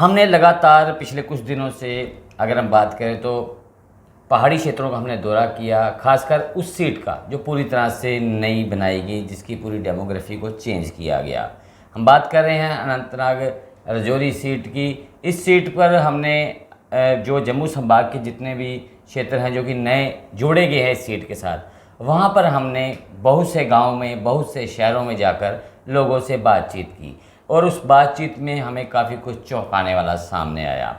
हमने लगातार पिछले कुछ दिनों से अगर हम बात करें तो पहाड़ी क्षेत्रों का हमने दौरा किया, खासकर उस सीट का जो पूरी तरह से नई बनाई गई, जिसकी पूरी डेमोग्राफी को चेंज किया गया। हम बात कर रहे हैं अनंतनाग राजौरी सीट की। इस सीट पर हमने जो जम्मू संभाग के जितने भी क्षेत्र हैं जो कि नए जोड़े गए हैं इस सीट के साथ, वहाँ पर हमने बहुत से गाँव में, बहुत से शहरों में जाकर लोगों से बातचीत की और उस बातचीत में हमें काफ़ी कुछ चौंकाने वाला सामने आया।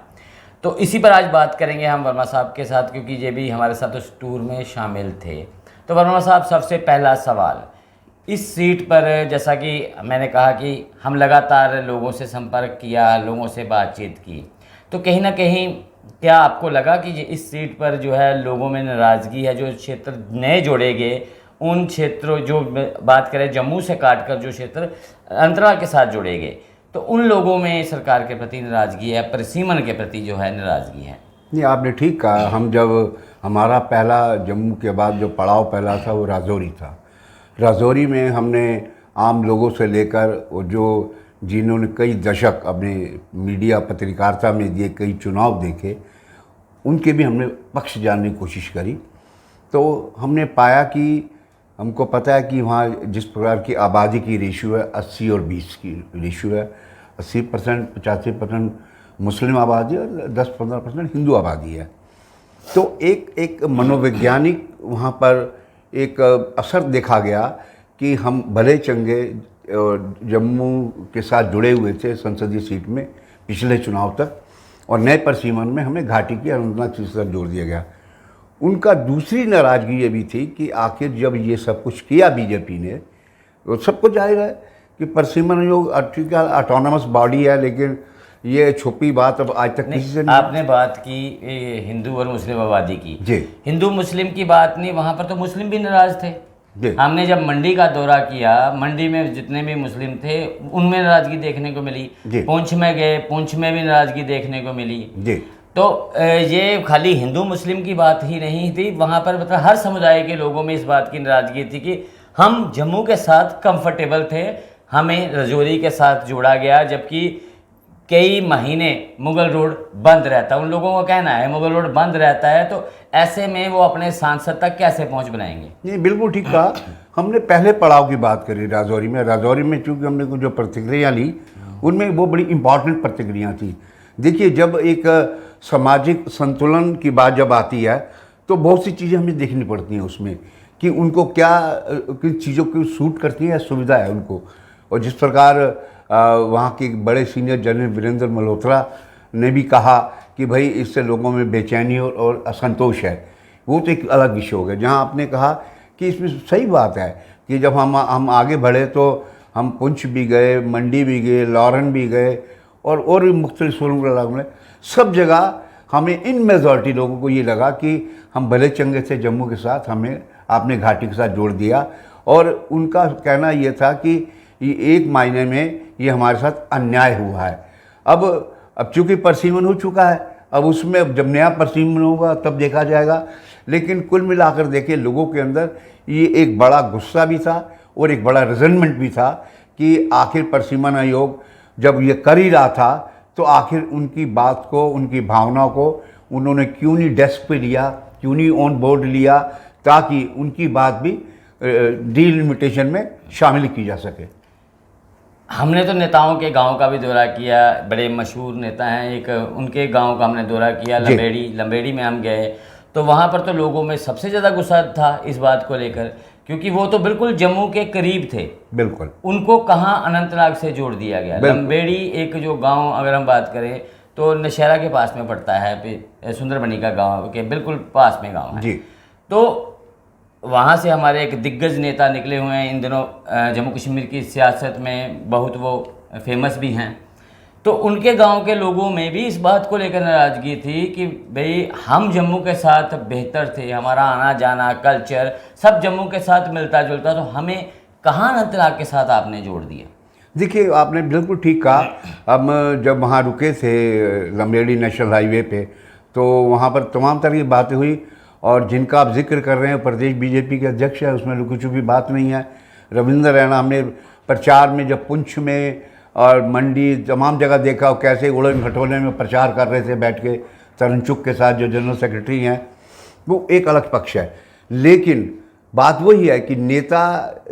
तो इसी पर आज बात करेंगे हम वर्मा साहब के साथ, क्योंकि ये भी हमारे साथ उस टूर में शामिल थे। तो वर्मा साहब, सबसे पहला सवाल, इस सीट पर जैसा कि मैंने कहा कि हम लगातार लोगों से संपर्क किया, लोगों से बातचीत की, तो कहीं ना कहीं क्या आपको लगा कि इस सीट पर जो है लोगों में नाराज़गी है? जो क्षेत्र नए जोड़े गए, उन क्षेत्रों, जो बात करें जम्मू से काटकर जो क्षेत्र अंतराल के साथ जोड़े गए, तो उन लोगों में सरकार के प्रति नाराज़गी है, परिसीमन के प्रति जो है नाराज़गी है। नहीं, आपने ठीक कहा। हम जब हमारा पहला जम्मू के बाद जो पड़ाव पहला था वो राजौरी था। राजौरी में हमने आम लोगों से लेकर जो जिन्होंने कई दशक अपने मीडिया पत्रकारिता में दिए, कई चुनाव देखे, उनके भी हमने पक्ष जानने की कोशिश करी। तो हमने पाया कि हमको पता है कि वहाँ जिस प्रकार की आबादी की रेशियो है 80 और 20 की रेशियो है। 80% 85% मुस्लिम आबादी और 10-15% हिंदू आबादी है। तो एक मनोवैज्ञानिक वहाँ पर एक असर देखा गया कि हम भले चंगे जम्मू के साथ जुड़े हुए थे संसदीय सीट में पिछले चुनाव तक, और नए परिसीमन में हमें घाटी की अनंतनाग सीट से जोड़ दिया गया। उनका दूसरी नाराज़गी ये भी थी कि आखिर जब ये सब कुछ किया बीजेपी ने, तो सबको जाहिर है कि परिसीमन जो ऑटोनमस बॉडी है, लेकिन ये छुपी बात अब आज तक किसी से नहीं। आपने बात की हिंदू और मुस्लिम आबादी की जी। हिंदू मुस्लिम की बात नहीं, वहाँ पर तो मुस्लिम भी नाराज़ थे। जी। हमने जब मंडी का दौरा किया, मंडी में जितने भी मुस्लिम थे उनमें नाराज़गी देखने को मिली। पुंछ में गए, पुंछ में भी नाराज़गी देखने को मिली। जी। तो ये खाली हिंदू मुस्लिम की बात ही नहीं थी, वहाँ पर मतलब हर समुदाय के लोगों में इस बात की नाराज़गी थी कि हम जम्मू के साथ कंफर्टेबल थे, हमें राजौरी के साथ जोड़ा गया, जबकि कई महीने मुगल रोड बंद रहता है। उन लोगों का कहना है मुगल रोड बंद रहता है, तो ऐसे में वो अपने सांसद तक कैसे पहुँच बनाएंगे? नहीं, बिल्कुल ठीक कहा। हमने पहले पड़ाव की बात करी राजौरी में। राजौरी में चूँकि हमने कुछ जो प्रतिक्रिया ली, उनमें वो बड़ी इंपॉर्टेंट प्रतिक्रिया थी। देखिए, जब एक सामाजिक संतुलन की बात जब आती है तो बहुत सी चीज़ें हमें देखनी पड़ती हैं उसमें, कि उनको क्या किन चीज़ों की सूट करती है, सुविधा है उनको। और जिस प्रकार वहाँ के बड़े सीनियर जनरल वीरेंद्र मल्होत्रा ने भी कहा कि भाई इससे लोगों में बेचैनी और असंतोष है, वो तो एक अलग विषय हो गया। जहाँ आपने कहा कि इसमें सही बात है कि जब हम आगे बढ़े तो हम पुंछ भी गए, मंडी भी गए, लॉरन भी गए, और भी मुख्तलिफ सूरों में, सब जगह हमें इन मेजॉरिटी लोगों को ये लगा कि हम भले चंगे से जम्मू के साथ, हमें आपने घाटी के साथ जोड़ दिया। और उनका कहना ये था कि ये एक मायने में ये हमारे साथ अन्याय हुआ है। अब चूँकि परिसीमन हो चुका है, अब उसमें जब नया परिसीमन होगा तब देखा जाएगा। लेकिन कुल मिलाकर देखें, लोगों के अंदर ये एक बड़ा गुस्सा भी था और एक बड़ा रिजनमेंट भी था कि आखिर परिसीमन आयोग जब ये कर ही रहा था तो आखिर उनकी बात को, उनकी भावनाओं को उन्होंने क्यों नहीं डेस्क पे लिया, क्यों नहीं ऑन बोर्ड लिया, ताकि उनकी बात भी डिलिमिटेशन में शामिल की जा सके। हमने तो नेताओं के गांव का भी दौरा किया, बड़े मशहूर नेता हैं, एक उनके गांव का हमने दौरा किया, लंबेड़ी में हम गए। तो वहाँ पर तो लोगों में सबसे ज़्यादा गुस्सा था इस बात को लेकर, क्योंकि वो तो बिल्कुल जम्मू के करीब थे। बिल्कुल। उनको कहाँ अनंतनाग से जोड़ दिया गया। लंबेड़ी एक जो गांव अगर हम बात करें तो नौशहरा के पास में पड़ता है, सुंदरबनी का गांव के बिल्कुल पास में गांव है जी। तो वहाँ से हमारे एक दिग्गज नेता निकले हुए हैं इन दिनों, जम्मू कश्मीर की सियासत में बहुत वो फेमस भी हैं। तो उनके गांव के लोगों में भी इस बात को लेकर नाराज़गी थी कि भाई हम जम्मू के साथ बेहतर थे, हमारा आना जाना, कल्चर सब जम्मू के साथ मिलता जुलता, तो हमें कहाँ अनंतनाग के साथ आपने जोड़ दिया? देखिए, आपने बिल्कुल ठीक कहा। हम जब वहाँ रुके थे लंबेड़ी नेशनल हाईवे पे, तो वहाँ पर तमाम तरह की बातें हुई, और जिनका आप जिक्र कर रहे हैं प्रदेश बीजेपी के अध्यक्ष है, उसमें लुकी छुपी बात नहीं है। रविंद्र रैना, हमने प्रचार में जब पुंछ में और मंडी तमाम जगह देखा और कैसे उड़न खटोले में प्रचार कर रहे थे बैठ के तरुण चुग के साथ जो जनरल सेक्रेटरी हैं, वो एक अलग पक्ष है। लेकिन बात वही है कि नेता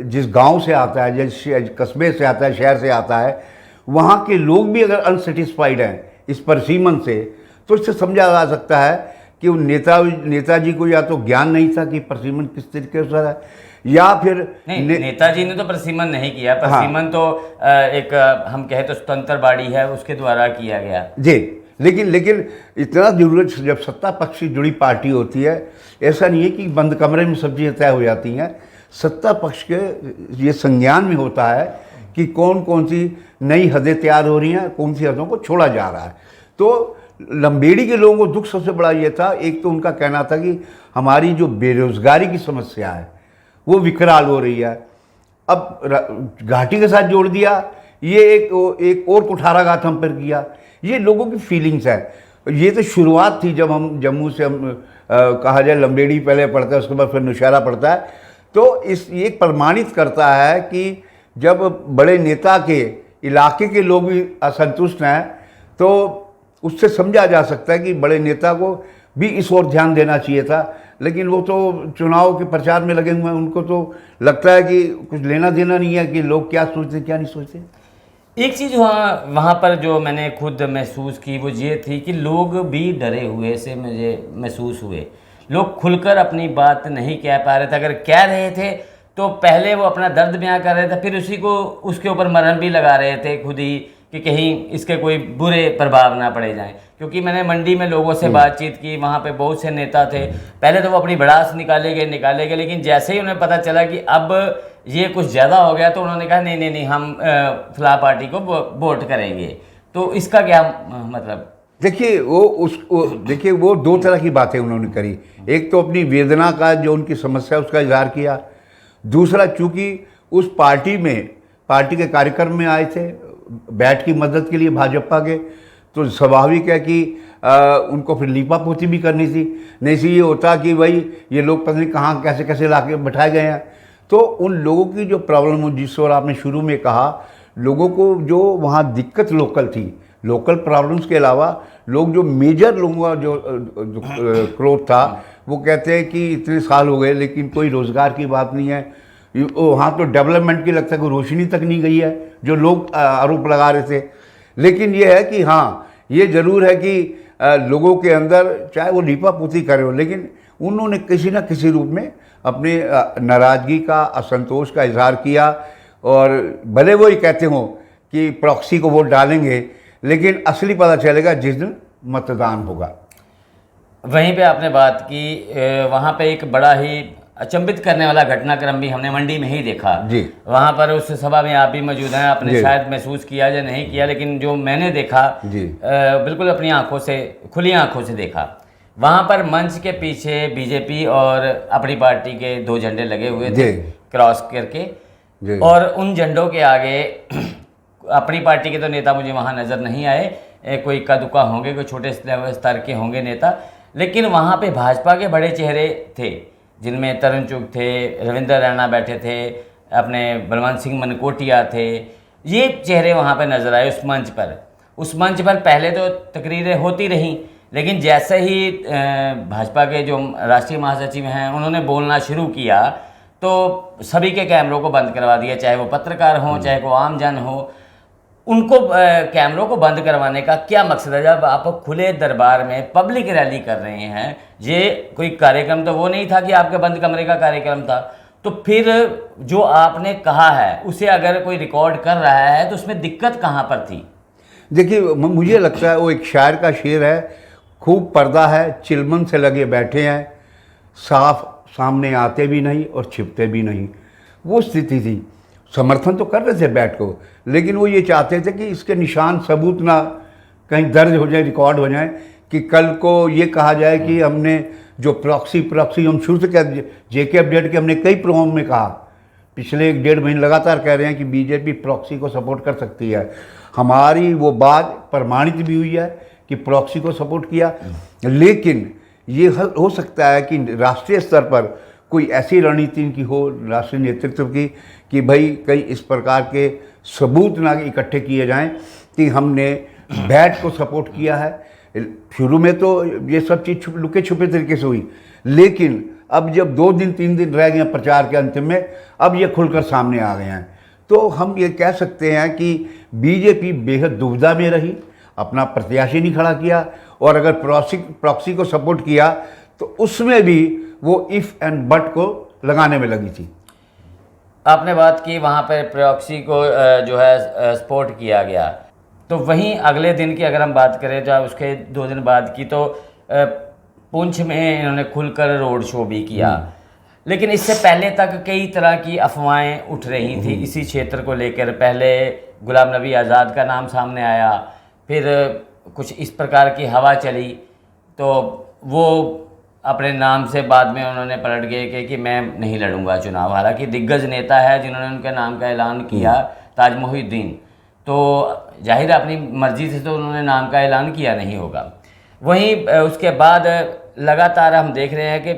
जिस गांव से आता है, जिस कस्बे से आता है, शहर से आता है, वहाँ के लोग भी अगर अनसेटिस्फाइड हैं इस परसीमन से, तो इससे समझा जा सकता है कि वो नेताजी को या तो ज्ञान नहीं था कि परसीमन किस तरीके से है, या फिर नेताजी ने तो परसीमन नहीं किया। परसीमन तो एक हम कहे तो स्वतंत्र बाड़ी है, उसके द्वारा किया गया जी। लेकिन इतना जरूरत, जब सत्ता पक्ष से जुड़ी पार्टी होती है, ऐसा नहीं है कि बंद कमरे में सब चीज़ें तय हो जाती हैं। सत्ता पक्ष के ये संज्ञान में होता है कि कौन कौन सी नई हदें तैयार हो रही हैं, कौन सी हदों को छोड़ा जा रहा है। तो लंबेड़ी के लोगों को दुख सबसे बड़ा ये था, एक तो उनका कहना था कि हमारी जो बेरोजगारी की समस्या है वो विकराल हो रही है। अब घाटी के साथ जोड़ दिया, ये एक और कुठाराघात हम पर किया। ये लोगों की फीलिंग्स है। ये तो शुरुआत थी जब हम जम्मू से कहा जाए लंबेड़ी पहले पड़ता है, उसके बाद फिर नौशहरा पड़ता है। तो ये प्रमाणित करता है कि जब बड़े नेता के इलाके के लोग भी असंतुष्ट हैं, तो उससे समझा जा सकता है कि बड़े नेता को भी इस ओर ध्यान देना चाहिए था। लेकिन वो तो चुनाव के प्रचार में लगे हुए हैं, उनको तो लगता है कि कुछ लेना देना नहीं है कि लोग क्या सोचते क्या नहीं सोचते। एक चीज़ वहाँ पर जो मैंने खुद महसूस की वो ये थी कि लोग भी डरे हुए से मुझे महसूस हुए। लोग खुलकर अपनी बात नहीं कह पा रहे थे। अगर कह रहे थे तो पहले वो अपना दर्द बयां कर रहे थे, फिर उसके ऊपर मरहम भी लगा रहे थे खुद ही कि कहीं इसके कोई बुरे प्रभाव ना पड़े जाएं। क्योंकि मैंने मंडी में लोगों से बातचीत की, वहाँ पे बहुत से नेता थे। पहले तो वो अपनी भड़ास निकाले गए, लेकिन जैसे ही उन्हें पता चला कि अब ये कुछ ज़्यादा हो गया तो उन्होंने कहा नहीं हम फलाह पार्टी को वोट करेंगे। तो इसका क्या मतलब? देखिए वो दो तरह की बातें उन्होंने करी। एक तो अपनी वेदना का जो उनकी समस्या उसका इजहार किया, दूसरा चूँकि उस पार्टी के कार्यक्रम में आए थे बैठ की मदद के लिए भाजपा के, तो स्वाभाविक है कि उनको फिर लीपा पोती भी करनी थी। नहीं से ये होता कि भाई ये लोग पता नहीं कहाँ कैसे कैसे ला के बैठाए गए हैं। तो उन लोगों की जो प्रॉब्लम हो, जिस और आपने शुरू में कहा, लोगों को जो वहाँ दिक्कत लोकल प्रॉब्लम्स के अलावा लोग जो मेजर लोगों का जो क्रोध था, वो कहते हैं कि इतने साल हो गए लेकिन कोई रोज़गार की बात नहीं है। वहाँ तो डेवलपमेंट की लगता है कोई रोशनी तक नहीं गई है, जो लोग आरोप लगा रहे थे। लेकिन ये है कि हाँ, ये ज़रूर है कि लोगों के अंदर चाहे वो लीपा पोती करे हो, लेकिन उन्होंने किसी न किसी रूप में अपने नाराज़गी का, असंतोष का इजहार किया। और भले वो ही कहते हों कि प्रॉक्सी को वोट डालेंगे, लेकिन असली पता चलेगा जिस दिन मतदान होगा। वहीं पे आपने बात की, वहाँ पे एक बड़ा ही अचंभित करने वाला घटनाक्रम भी हमने मंडी में ही देखा जी। वहाँ पर उस सभा में आप भी मौजूद हैं, आपने शायद महसूस किया या नहीं किया, लेकिन जो मैंने देखा जी, बिल्कुल अपनी आंखों से, खुली आंखों से देखा। वहाँ पर मंच के पीछे बीजेपी और अपनी पार्टी के 2 झंडे लगे हुए थे क्रॉस करके, और उन झंडों के आगे अपनी पार्टी के तो नेता मुझे वहाँ नज़र नहीं आए। कोई इक्का दुक्का होंगे, कोई छोटे स्तर के होंगे नेता, लेकिन वहाँ पे भाजपा के बड़े चेहरे थे, जिनमें तरुण चुग थे, रविंद्र रैना बैठे थे, अपने बलवंत सिंह मनकोटिया थे। ये चेहरे वहाँ पे नज़र आए उस मंच पर पहले तो तकरीरें होती रहीं, लेकिन जैसे ही भाजपा के जो राष्ट्रीय महासचिव हैं उन्होंने बोलना शुरू किया तो सभी के कैमरों को बंद करवा दिया, चाहे वो पत्रकार हों, चाहे वो आम जन हो। उनको कैमरों को बंद करवाने का क्या मकसद है? जब आप खुले दरबार में पब्लिक रैली कर रहे हैं, ये कोई कार्यक्रम तो वो नहीं था कि आपके बंद कमरे का कार्यक्रम था, तो फिर जो आपने कहा है उसे अगर कोई रिकॉर्ड कर रहा है तो उसमें दिक्कत कहाँ पर थी? देखिए, मुझे लगता है वो एक शायर का शेर है, खूब पर्दा है, चिलमन से लगे बैठे हैं, साफ सामने आते भी नहीं और छिपते भी नहीं। वो स्थिति थी। समर्थन तो कर रहे थे बैठ को, लेकिन वो ये चाहते थे कि इसके निशान सबूत ना कहीं दर्ज हो जाए, रिकॉर्ड हो जाए, कि कल को ये कहा जाए कि हमने जो प्रॉक्सी हम शुरू से कह जेके अपडेट के हमने कई प्रोग्राम में कहा, पिछले 1-1.5 महीने लगातार कह रहे हैं कि बीजेपी प्रॉक्सी को सपोर्ट कर सकती है। हमारी वो बात प्रमाणित भी हुई है कि प्रॉक्सी को सपोर्ट किया। लेकिन ये हो सकता है कि राष्ट्रीय स्तर पर कोई ऐसी रणनीति की हो, राष्ट्रीय नेतृत्व की, कि भाई कहीं इस प्रकार के सबूत ना इकट्ठे किए जाएं कि हमने बैट को सपोर्ट किया है। शुरू में तो ये सब चीज़ लुके छुपे तरीके से हुई, लेकिन अब जब 2 दिन 3 दिन रह गए प्रचार के अंतिम में, अब ये खुलकर सामने आ गए हैं। तो हम ये कह सकते हैं कि बीजेपी बेहद दुविधा में रही, अपना प्रत्याशी नहीं खड़ा किया, और अगर प्रॉक्सी को सपोर्ट किया तो उसमें भी वो इफ़ एंड बट को लगाने में लगी थी। आपने बात की वहाँ पर प्रॉक्सी को जो है सपोर्ट किया गया, तो वहीं अगले दिन की अगर हम बात करें, जो उसके 2 दिन बाद की, तो पुंछ में इन्होंने खुलकर रोड शो भी किया। लेकिन इससे पहले तक कई तरह की अफवाहें उठ रही थी इसी क्षेत्र को लेकर। पहले गुलाम नबी आज़ाद का नाम सामने आया, फिर कुछ इस प्रकार की हवा चली, तो वो अपने नाम से बाद में उन्होंने पलट गए कि मैं नहीं लड़ूंगा चुनाव। हालांकि दिग्गज नेता है जिन्होंने उनके नाम का ऐलान किया, ताज मोहिउद्दीन, तो जाहिर अपनी मर्जी से तो उन्होंने नाम का ऐलान किया नहीं होगा। वहीं उसके बाद लगातार हम देख रहे हैं कि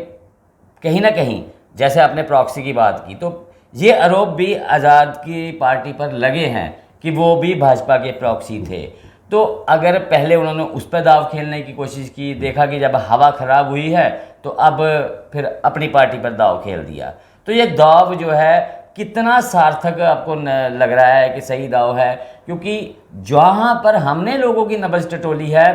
कहीं ना कहीं, जैसे आपने प्रॉक्सी की बात की, तो ये आरोप भी आज़ाद की पार्टी पर लगे हैं कि वो भी भाजपा के प्रॉक्सी थे। तो अगर पहले उन्होंने उस पर दाव खेलने की कोशिश की, देखा कि जब हवा ख़राब हुई है तो अब फिर अपनी पार्टी पर दाव खेल दिया, तो ये दाव जो है कितना सार्थक आपको लग रहा है कि सही दाव है? क्योंकि जहाँ पर हमने लोगों की नब्ज़ टटोली है,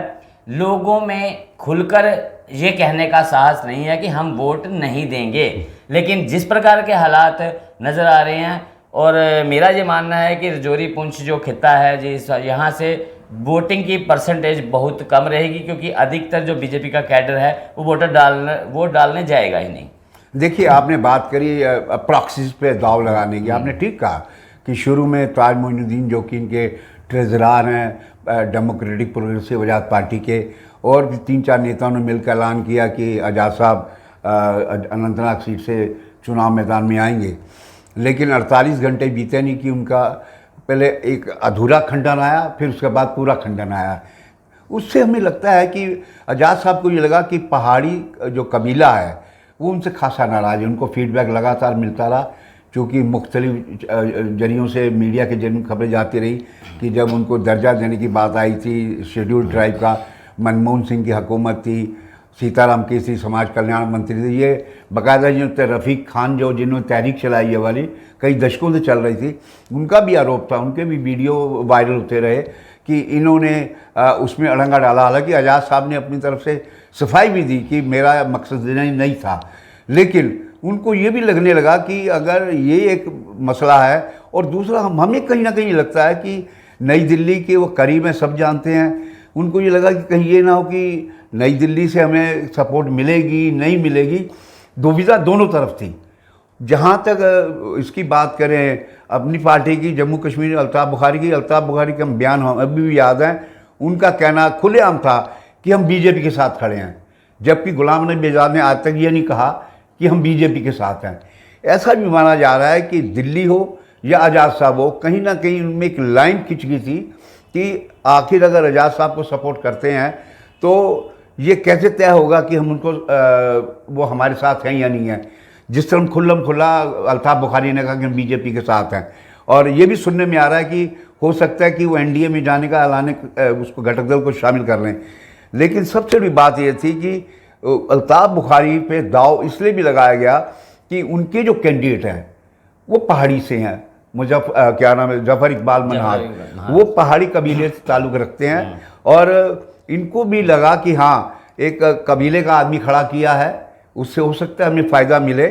लोगों में खुलकर ये कहने का साहस नहीं है कि हम वोट नहीं देंगे। लेकिन जिस प्रकार के हालात नज़र आ रहे हैं, और मेरा ये मानना है कि रजौरी पुंछ जो खित्ता है जिस यहाँ से वोटिंग की परसेंटेज बहुत कम रहेगी, क्योंकि अधिकतर जो बीजेपी का कैडर है वो वोट डालने जाएगा ही नहीं। देखिए, आपने बात करी प्रॉक्सीज पे दाव लगाने की। आपने ठीक कहा कि शुरू में ताज मोइनुद्दीन जो कि इनके ट्रेजरार हैं डेमोक्रेटिक प्रोग्रेसिव आज़ाद पार्टी के, और भी 3-4 नेताओं ने मिलकर ऐलान किया कि आज़ाद साहब अनंतनाग सीट से चुनाव मैदान में आएंगे। लेकिन 48 घंटे बीते नहीं कि उनका पहले एक अधूरा खंडन आया, फिर उसके बाद पूरा खंडन आया। उससे हमें लगता है कि आज़ाद साहब को ये लगा कि पहाड़ी जो कबीला है वो उनसे खासा नाराज़ है। उनको फीडबैक लगातार मिलता रहा, चूँकि मुख्तलिफ जरियों से मीडिया के जरिए खबरें जाती रही कि जब उनको दर्जा देने की बात आई थी शेड्यूल्ड ट्राइब का, मनमोहन सिंह की हुकूमत थी, सीताराम केसरी समाज कल्याण मंत्री थे, ये बाकायदा जिन्होंने रफ़ीक खान जो जिन्होंने तहरीक चलाई है वाली कई दशकों से चल रही थी, उनका भी आरोप था, उनके भी वीडियो वायरल होते रहे कि इन्होंने उसमें अड़ंगा डाला। हालांकि आज़ाद साहब ने अपनी तरफ से सफाई भी दी कि मेरा मकसद देना ही नहीं था, लेकिन उनको ये भी लगने लगा कि अगर ये एक मसला है, और दूसरा हमें कहीं ना कहीं लगता है कि नई दिल्ली के वो करीब हैं, सब जानते हैं, उनको ये लगा कि कहीं ये ना हो कि नई दिल्ली से हमें सपोर्ट मिलेगी नहीं मिलेगी। दुविधा दोनों तरफ थी। जहाँ तक इसकी बात करें अपनी पार्टी की, जम्मू कश्मीर अल्ताफ़ बुखारी के हम बयान अभी भी याद हैं, उनका कहना खुलेआम था कि हम बीजेपी के साथ खड़े हैं, जबकि गुलाम नबी आज़ाद ने आज तक ये नहीं कहा कि हम बीजेपी के साथ हैं। ऐसा भी माना जा रहा है कि दिल्ली हो या आज़ाद साहब हो, कहीं ना कहीं उनमें एक लाइन खिंच गई थी कि आखिर अगर आज़ाद साहब को सपोर्ट करते हैं तो ये कैसे तय होगा कि हम उनको वो हमारे साथ हैं या नहीं है। जिस तरह खुल्लम खुल्ला अल्ताफ़ बुखारी ने कहा कि हम बीजेपी के साथ हैं, और ये भी सुनने में आ रहा है कि हो सकता है कि वो एनडीए में जाने का ऐलान उसको घटक दल को शामिल कर लें। लेकिन सबसे बड़ी बात ये थी कि अल्ताफ़ बुखारी पे दाव इसलिए भी लगाया गया कि उनके जो कैंडिडेट हैं वो पहाड़ी से हैं, क्या नाम है, जफ़र इकबाल मनहार, वो पहाड़ी कबीले से ताल्लुक़ रखते हैं, और इनको भी लगा कि हाँ एक कबीले का आदमी खड़ा किया है, उससे हो सकता है हमें फ़ायदा मिले।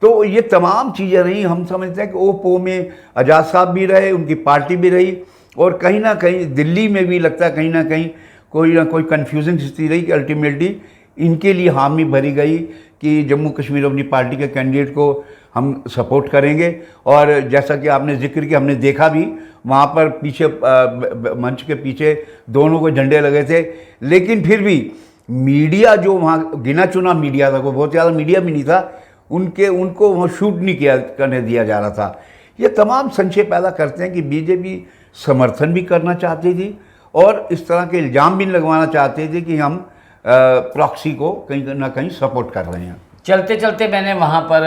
तो ये तमाम चीज़ें रही। हम समझते हैं कि ओ पो में आज़ाद साहब भी रहे, उनकी पार्टी भी रही, और कहीं ना कहीं दिल्ली में भी लगता है कहीं ना कहीं कोई ना कोई कन्फ्यूजन स्थिति रही कि अल्टीमेटली इनके लिए हामी भरी गई कि जम्मू कश्मीर अपनी पार्टी के कैंडिडेट को हम सपोर्ट करेंगे। और जैसा कि आपने जिक्र किया, हमने देखा भी वहाँ पर पीछे मंच के पीछे दोनों को झंडे लगे थे, लेकिन फिर भी मीडिया जो वहाँ गिना चुना मीडिया था, वो बहुत ज़्यादा मीडिया भी नहीं था, उनको वहाँ शूट नहीं करने दिया जा रहा था। ये तमाम संशय पैदा करते हैं कि बीजेपी समर्थन भी करना चाहती थी और इस तरह के इल्ज़ाम भी लगवाना चाहते थे कि हम प्रॉक्सी को कहीं ना कहीं सपोर्ट कर रहे हैं। चलते चलते मैंने वहाँ पर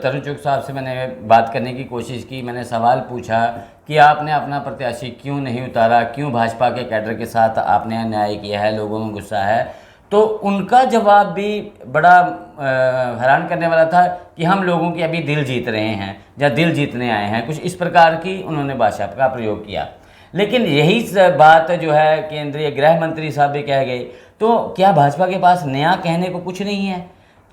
तरुण चुग साहब से मैंने बात करने की कोशिश की। मैंने सवाल पूछा कि आपने अपना प्रत्याशी क्यों नहीं उतारा, क्यों भाजपा के कैडर के साथ आपने अन्याय किया है, लोगों में गुस्सा है। तो उनका जवाब भी बड़ा हैरान करने वाला था कि हम लोगों के अभी दिल जीत रहे हैं या दिल जीतने आए हैं, कुछ इस प्रकार की उन्होंने भाषा का प्रयोग किया। लेकिन यही बात जो है केंद्रीय गृह मंत्री साहब भी कह गए। तो क्या भाजपा के पास नया कहने को कुछ नहीं है?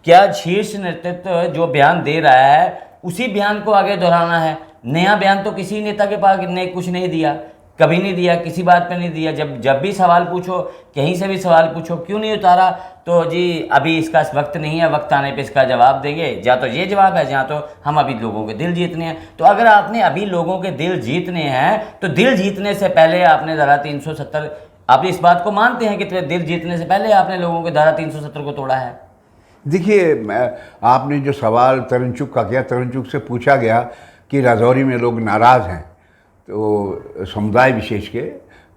क्या शीर्ष नेतृत्व जो बयान दे रहा है उसी बयान को आगे दोहराना है? नया बयान तो किसी नेता के पास ने कुछ नहीं दिया, कभी नहीं दिया, किसी बात पे नहीं दिया। जब भी सवाल पूछो, कहीं से भी सवाल पूछो, क्यों नहीं उतारा, तो जी अभी इसका वक्त नहीं है, वक्त आने पे इसका जवाब देंगे। या तो ये जवाब है, या तो हम अभी लोगों के दिल जीतने हैं। तो अगर आपने अभी लोगों के दिल जीतने हैं तो दिल जीतने से पहले आपने धारा 370, आप इस बात को मानते हैं कि दिल जीतने से पहले आपने लोगों के धारा 370 को तोड़ा है? देखिए, आपने जो सवाल तरुण चुग का किया, तरुण चुग से पूछा गया कि राजौरी में लोग नाराज़ हैं, तो समुदाय विशेष के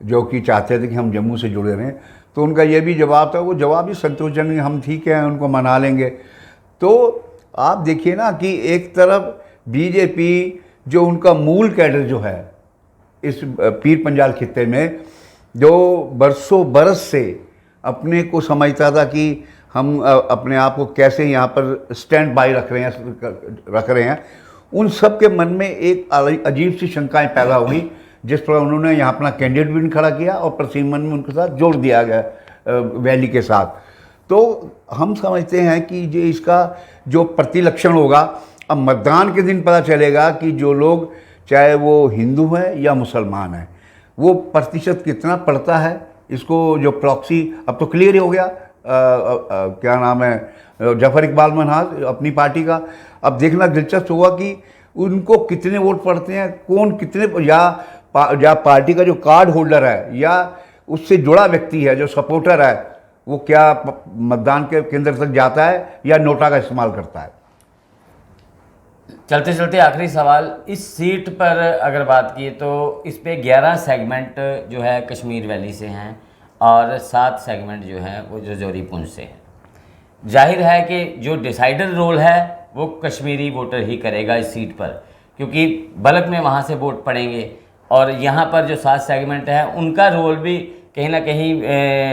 जो कि चाहते थे कि हम जम्मू से जुड़े रहें, तो उनका ये भी जवाब था, वो जवाब भी संतोषजनक, हम ठीक हैं, उनको मना लेंगे। तो आप देखिए ना कि एक तरफ बीजेपी जो उनका मूल कैडर जो है इस पीर पंजाल खित्ते में, जो बरसों बरस से अपने को समझता था कि हम अपने आप को कैसे यहाँ पर स्टैंड बाय रख रहे हैं, उन सब के मन में एक अजीब सी शंकाएं पैदा हुई, जिस पर उन्होंने यहाँ अपना कैंडिडेट भी खड़ा किया और प्रसिमन में उनके साथ जोड़ दिया गया वैली के साथ। तो हम समझते हैं कि ये इसका जो प्रतिलक्षण होगा, अब मतदान के दिन पता चलेगा कि जो लोग, चाहे वो हिंदू हैं या मुसलमान हैं, वो प्रतिशत कितना पड़ता है। इसको जो प्रॉक्सी, अब तो क्लियर हो गया, क्या नाम है, जफर इकबाल मनहाज अपनी पार्टी का। अब देखना दिलचस्प होगा कि उनको कितने वोट पड़ते हैं, कौन कितने, या पार्टी का जो कार्ड होल्डर है या उससे जुड़ा व्यक्ति है जो सपोर्टर है, वो क्या मतदान के केंद्र तक जाता है या नोटा का इस्तेमाल करता है। चलते चलते आखिरी सवाल, इस सीट पर अगर बात की तो इस पे 11 सेगमेंट जो है कश्मीर वैली से हैं और 7 सेगमेंट जो हैं वो राजौरी पुंछ से हैं। जाहिर है कि जो डिसाइडर रोल है वो कश्मीरी वोटर ही करेगा इस सीट पर, क्योंकि बल्क में वहाँ से वोट पड़ेंगे। और यहाँ पर जो 7 सेगमेंट है उनका रोल भी कहीं ना कहीं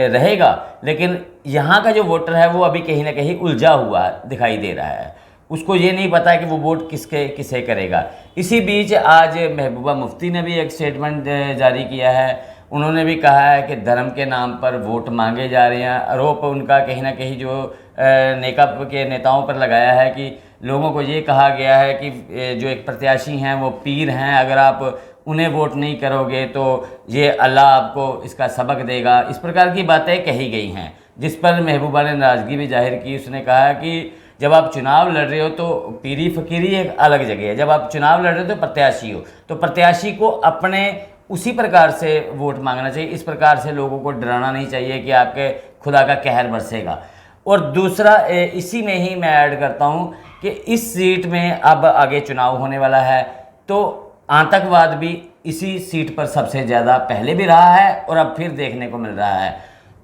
रहेगा, लेकिन यहाँ का जो वोटर है वो अभी कहीं ना कहीं उलझा हुआ दिखाई दे रहा है। उसको ये नहीं पता है कि वो वोट किसे करेगा। इसी बीच आज महबूबा मुफ्ती ने भी एक स्टेटमेंट जारी किया है। उन्होंने भी कहा है कि धर्म के नाम पर वोट मांगे जा रहे हैं। आरोप उनका कहीं ना कहीं जो नेकप के नेताओं पर लगाया है कि लोगों को ये कहा गया है कि जो एक प्रत्याशी हैं वो पीर हैं, अगर आप उन्हें वोट नहीं करोगे तो ये अल्लाह आपको इसका सबक देगा। इस प्रकार की बातें कही गई हैं, जिस पर महबूबा ने नाराज़गी भी जाहिर की। उसने कहा कि जब आप चुनाव लड़ रहे हो तो पीरी फ़कीरी एक अलग जगह है, जब आप चुनाव लड़ रहे हो तो प्रत्याशी हो, तो प्रत्याशी को अपने उसी प्रकार से वोट मांगना चाहिए। इस प्रकार से लोगों को डराना नहीं चाहिए कि आपके खुदा का कहर बरसेगा। और दूसरा, इसी में ही मैं ऐड करता हूँ कि इस सीट में अब आगे चुनाव होने वाला है, तो आतंकवाद भी इसी सीट पर सबसे ज़्यादा पहले भी रहा है और अब फिर देखने को मिल रहा है।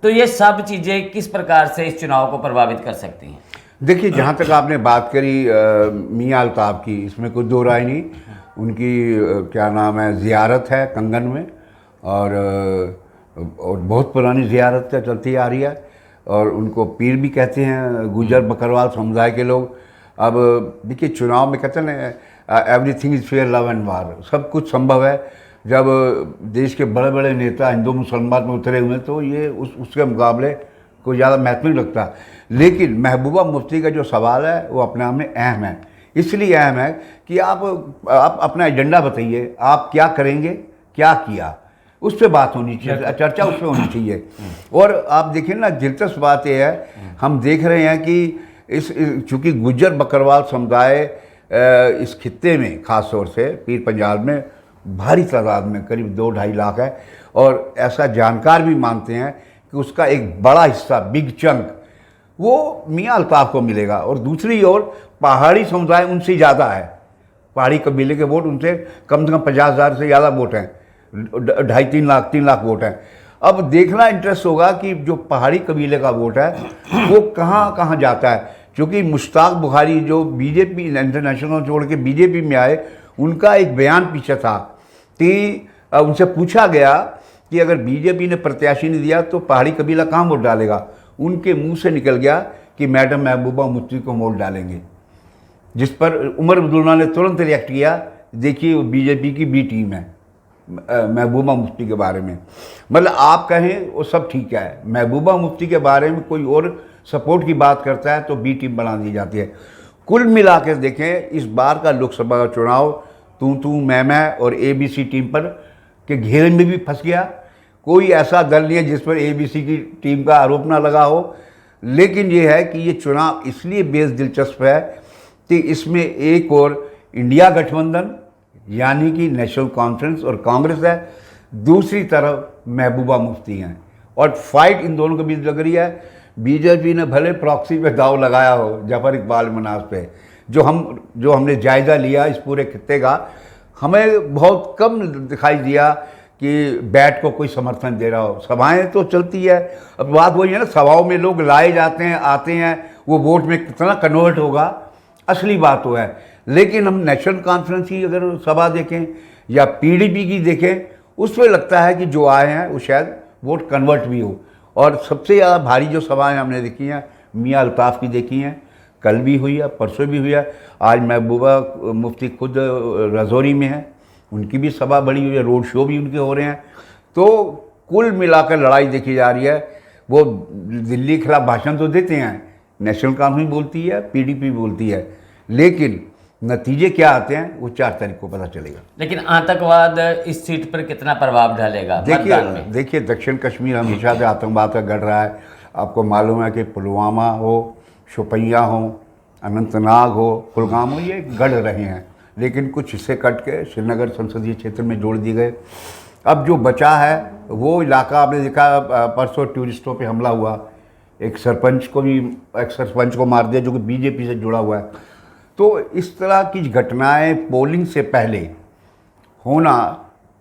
तो ये सब चीज़ें किस प्रकार से इस चुनाव को प्रभावित कर सकती हैं? देखिए, जहाँ तक आपने बात करी मियां अल्ताफ़ की, इसमें कोई दो राय नहीं। उनकी क्या नाम है, ज़ियारत है कंगन में, और बहुत पुरानी ज़ियारत चलती आ रही है, और उनको पीर भी कहते हैं गुजर बकरवाल समुदाय के लोग। अब देखिए, चुनाव में कहते हैं everything is fair love and वार, सब कुछ संभव है। जब देश के बड़े बड़े नेता हिंदू मुसलमान में उतरे हुए, तो ये उसके मुकाबले कोई ज़्यादा महत्व नहीं लगता। लेकिन महबूबा मुफ्ती का जो सवाल है वो अपने आप में अहम है। इसलिए अहम है कि आप अपना एजेंडा बताइए, आप क्या करेंगे, क्या किया, उस पर बात होनी चाहिए, चर्चा उस पर होनी चाहिए। और आप देखिए ना, दिलचस्प बात यह है, हम देख रहे हैं कि चूँकि गुज्जर बकरवाल समुदाय इस खित्ते में, ख़ास तौर से पीर पंजाल में भारी तादाद में करीब 2-2.5 लाख है, और ऐसा जानकार भी मानते हैं कि उसका एक बड़ा हिस्सा, बिग चंक, वो मियां अल्ताफ़ को मिलेगा। और दूसरी ओर पहाड़ी समुदाय उनसे ज़्यादा है, पहाड़ी कबीले के वोट उनसे कम से कम 50,000 से ज़्यादा वोट हैं, 2.5-3 लाख वोट हैं। अब देखना इंटरेस्ट होगा कि जो पहाड़ी कबीले का वोट है वो कहाँ कहाँ जाता है। क्योंकि मुश्ताक बुखारी जो बीजेपी इंटरनेशनल छोड़ के बीजेपी में आए, उनका एक बयान पीछे था कि उनसे पूछा गया कि अगर बीजेपी ने प्रत्याशी नहीं दिया तो पहाड़ी कबीला कहाँ वोट डालेगा। उनके मुंह से निकल गया कि मैडम महबूबा मुफ्ती को वोट डालेंगे, जिस पर उमर अब्दुल्ला ने तुरंत रिएक्ट किया, देखिए वो बीजेपी की बी टीम है महबूबा मुफ्ती के बारे में। मतलब आप कहें वो सब ठीक है, महबूबा मुफ्ती के बारे में कोई और सपोर्ट की बात करता है तो बी टीम बना दी जाती है। कुल मिलाकर देखें, इस बार का लोकसभा का चुनाव तू मैं और एबीसी टीम पर के घेरे में भी फंस गया। कोई ऐसा दल नहीं है जिस पर एबीसी की टीम का आरोप ना लगा हो। लेकिन ये है कि ये चुनाव इसलिए बेस दिलचस्प है कि इसमें एक और इंडिया गठबंधन यानी कि नेशनल कॉन्फ्रेंस और कांग्रेस है, दूसरी तरफ महबूबा मुफ्ती हैं, और फाइट इन दोनों के बीच लग रही है। बीजेपी ने भले प्रॉक्सी पे दाव लगाया हो जफर इकबाल मनाज पे, जो हमने जायज़ा लिया इस पूरे खित्ते का, हमें बहुत कम दिखाई दिया कि बैट को कोई समर्थन दे रहा हो। सभाएं तो चलती है, अब बात वही है ना, सभाओं में लोग लाए जाते हैं, आते हैं, वो वोट में कितना कन्वर्ट होगा असली बात तो है। लेकिन हम नेशनल कॉन्फ्रेंस की अगर सभा देखें या पीडीपी की देखें, उस पर लगता है कि जो आए हैं वो शायद वोट कन्वर्ट भी हो। और सबसे ज़्यादा भारी जो सभाएं हमने देखी हैं, मियाँ अल्ताफ़ की देखी हैं, कल भी हुई है, परसों भी हुई है, आज महबूबा मुफ्ती खुद राजौरी में है, उनकी भी सभा बड़ी हुई है, रोड शो भी उनके हो रहे हैं। तो कुल मिलाकर लड़ाई देखी जा रही है। वो दिल्ली के खिलाफ भाषण तो देते हैं, नेशनल कॉन्फ्रेंस बोलती है, पीडीपी बोलती है, लेकिन नतीजे क्या आते हैं वो 4 तारीख को पता चलेगा। लेकिन आतंकवाद इस सीट पर कितना प्रभाव डालेगा मतदान में? देखिए दक्षिण कश्मीर हमेशा से आतंकवाद का गढ़ रहा है। आपको मालूम है कि पुलवामा हो, शोपियां हो, अनंतनाग हो, कुलगाम हो, ये गढ़ रहे हैं, लेकिन कुछ हिस्से कट के श्रीनगर संसदीय क्षेत्र में जोड़ दिए गए। अब जो बचा है वो इलाका आपने देखा, परसों टूरिस्टों पे हमला हुआ, एक सरपंच को मार दिया जो कि बीजेपी से जुड़ा हुआ है। तो इस तरह की घटनाएं पोलिंग से पहले होना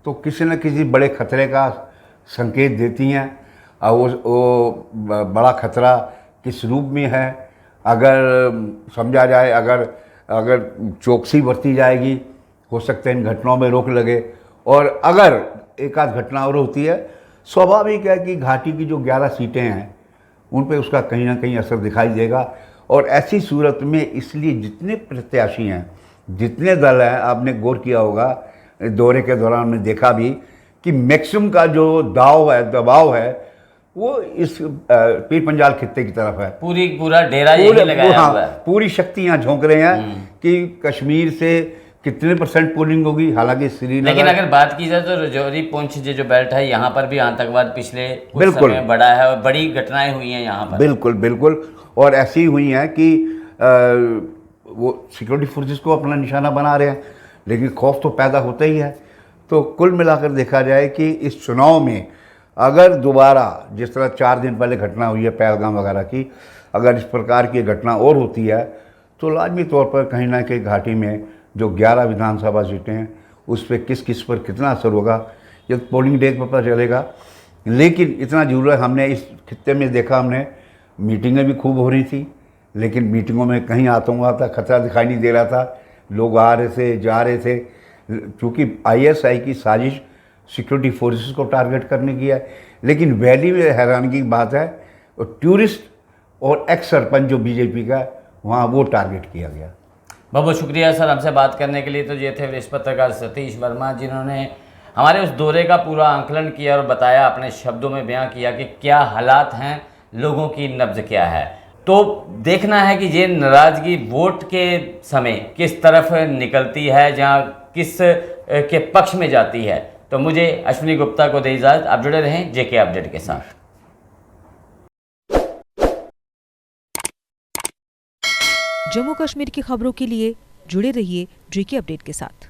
तो किसी न किसी बड़े खतरे का संकेत देती हैं। और वो बड़ा खतरा किस रूप में है, अगर समझा जाए, अगर चौकसी बरती जाएगी, हो सकता है इन घटनाओं में रोक लगे। और अगर एक आध घटना और होती है, स्वाभाविक है कि घाटी की जो 11 सीटें हैं उन पे उसका कहीं ना कहीं असर दिखाई देगा। और ऐसी सूरत में इसलिए जितने प्रत्याशी हैं, जितने दल हैं, आपने गौर किया होगा दौरे के दौरान हमने देखा भी कि मैक्सिमम का जो दबाव है वो इस पीर पंजाल खित्ते की तरफ है। पूरा डेरा यही लगाया हुआ है। पूरी शक्ति यहाँ झोंक रहे हैं कि कश्मीर से कितने % पोलिंग होगी। हालांकि श्रीनगर, लेकिन अगर बात की जाए तो राजौरी पुंछ जो बेल्ट है, यहाँ पर भी आतंकवाद पिछले कुछ समय बढ़ा है और बड़ी घटनाएं हुई हैं यहाँ पर। बिल्कुल और ऐसी हुई हैं कि वो सिक्योरिटी फोर्सेस को अपना निशाना बना रहे हैं, लेकिन खौफ तो पैदा होता ही है। तो कुल मिलाकर देखा जाए कि इस चुनाव में अगर दोबारा जिस तरह 4 दिन पहले घटना हुई है पहलगाम वगैरह की, अगर इस प्रकार की घटना और होती है तो लाजमी तौर पर कहीं ना कहीं घाटी में जो 11 विधानसभा सीटें हैं उस पर किस पर कितना असर होगा ये पोलिंग डे पर पता चलेगा। लेकिन इतना जरूर है, हमने इस खित्ते में देखा, हमने मीटिंगें भी खूब हो रही थी, लेकिन मीटिंगों में कहीं आतंकवाद का खतरा दिखाई नहीं दे रहा था। लोग आ रहे थे, जा रहे थे, क्योंकि ISI की साजिश सिक्योरिटी फोर्सेस को टारगेट करने की है। लेकिन वैली में हैरानगी की बात है, और टूरिस्ट और एक्स सरपंच जो बीजेपी का वहाँ वो टारगेट किया गया। बहुत बहुत शुक्रिया सर हमसे बात करने के लिए। तो ये थे वरिष्ठ पत्रकार सतीश वर्मा, जिन्होंने हमारे उस दौरे का पूरा आंकलन किया और बताया, अपने शब्दों में बयां किया कि क्या हालात हैं, लोगों की नब्ज क्या है। तो देखना है कि ये नाराज़गी वोट के समय किस तरफ निकलती है, जहाँ किस के पक्ष में जाती है। तो मुझे अश्विनी गुप्ता को दे इजाज़त। आप जुड़े रहें JK अपडेट के साथ। जम्मू कश्मीर की खबरों के लिए जुड़े रहिए JK अपडेट के साथ।